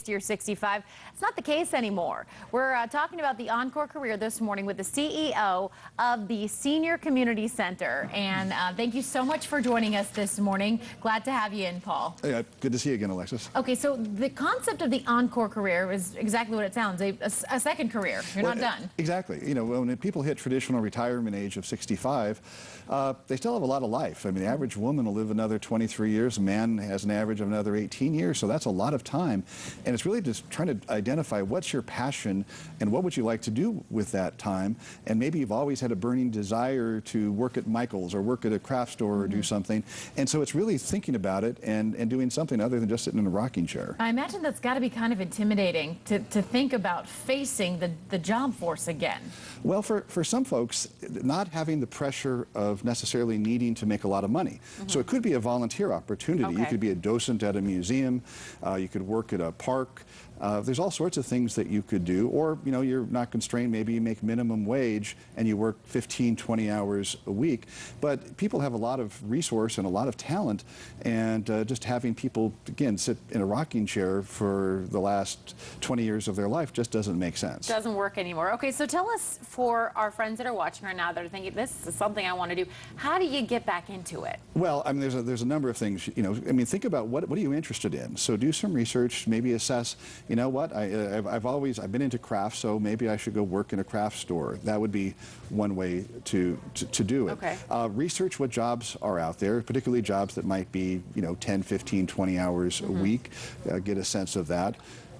You're 65. It's not the case anymore. We're talking about the Encore career this morning with the CEO of the Senior Community Center. And thank you so much for joining us this morning. Glad to have you in, Paul. Hey, good to see you again, Alexis. Okay, so the concept of the Encore career is exactly what it sounds, a second career. You're not done. Exactly. You know, when people hit traditional retirement age of 65, they still have a lot of life. I mean, the average woman will live another 23 years. A man has an average of another 18 years, so that's a lot of time. And it's really just trying to identify what's your passion and what would you like to do with that time. And maybe you've always had a burning desire to work at Michael's or work at a craft store or do something. And so it's really thinking about it and doing something other than just sitting in a rocking chair. I imagine that's got to be kind of intimidating to think about facing the job force again. Well, for some folks, not having the pressure of necessarily needing to make a lot of money. So it could be a volunteer opportunity. Okay. You could be a docent at a museum. You could work at a park. There's all sorts of things that you could do, or you know, you're not constrained. Maybe you make minimum wage and you work 15, 20 hours a week. But people have a lot of resource and a lot of talent, and just having people, again, sit in a rocking chair for the last 20 years of their life just doesn't make sense. Doesn't work anymore. Okay, so tell us, for our friends that are watching right now that are thinking, this is something I want to do, how do you get back into it? Well, I mean, there's a number of things, you know. I mean, think about what are you interested in? So do some research, maybe assess, you know what, I've been into crafts, so maybe I should go work in a craft store. That would be one way to do it. Okay. Research what jobs are out there, particularly jobs that might be, you know, 10, 15, 20 hours a week. Get a sense of that.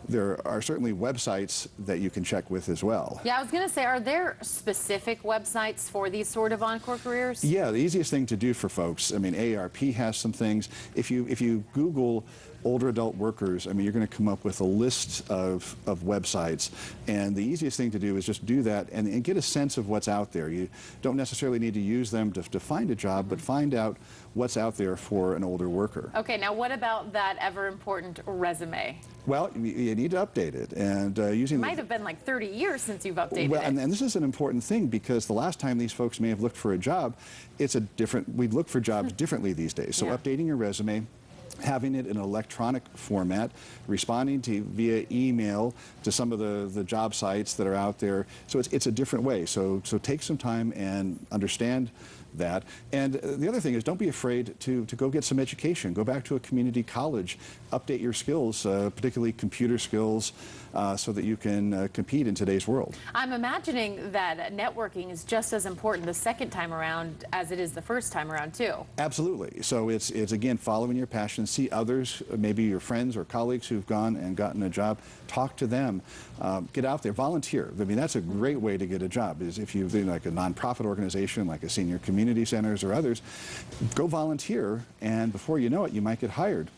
There are certainly websites that you can check with as well. Yeah, I was going to say, are there specific websites for these sort of Encore careers? Yeah, the easiest thing to do for folks, I mean, AARP has some things. If you Google older adult workers, I mean, you're going to come up with a list of websites, and the easiest thing to do is just do that and get a sense of what's out there. You don't necessarily need to use them to find a job, but find out what's out there for an older worker. Okay, now what about that ever-important resume? Well, you need to update it, and using It might have been like 30 years since you've updated it. And this is an important thing, because the last time these folks may have looked for a job, we look for jobs differently these days. So updating your resume, having it in an electronic format, responding to via email to some of the job sites that are out there. So it's a different way. So take some time and understand that. And the other thing is, don't be afraid to go get some education. Go back to a community college, update your skills, particularly computer skills, so that you can compete in today's world. I'm imagining that networking is just as important the second time around as it is the first time around too. Absolutely. So it's again following your passion. See others, maybe your friends or colleagues who've gone and gotten a job. Talk to them. Get out there. Volunteer. I mean, that's a great way to get a job. Is if you're like a nonprofit organization like a senior community centers or others, go volunteer, and before you know it, you might get hired.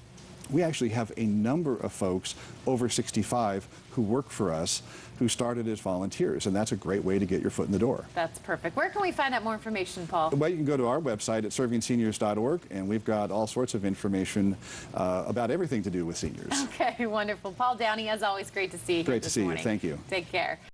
We actually have a number of folks over 65 who work for us who started as volunteers, and that's a great way to get your foot in the door. That's perfect. Where can we find out more information, Paul? Well, you can go to our website at servingseniors.org, and we've got all sorts of information about everything to do with seniors. Okay, wonderful. Paul Downey, as always, great to see you. Great to see you. Thank you. Take care.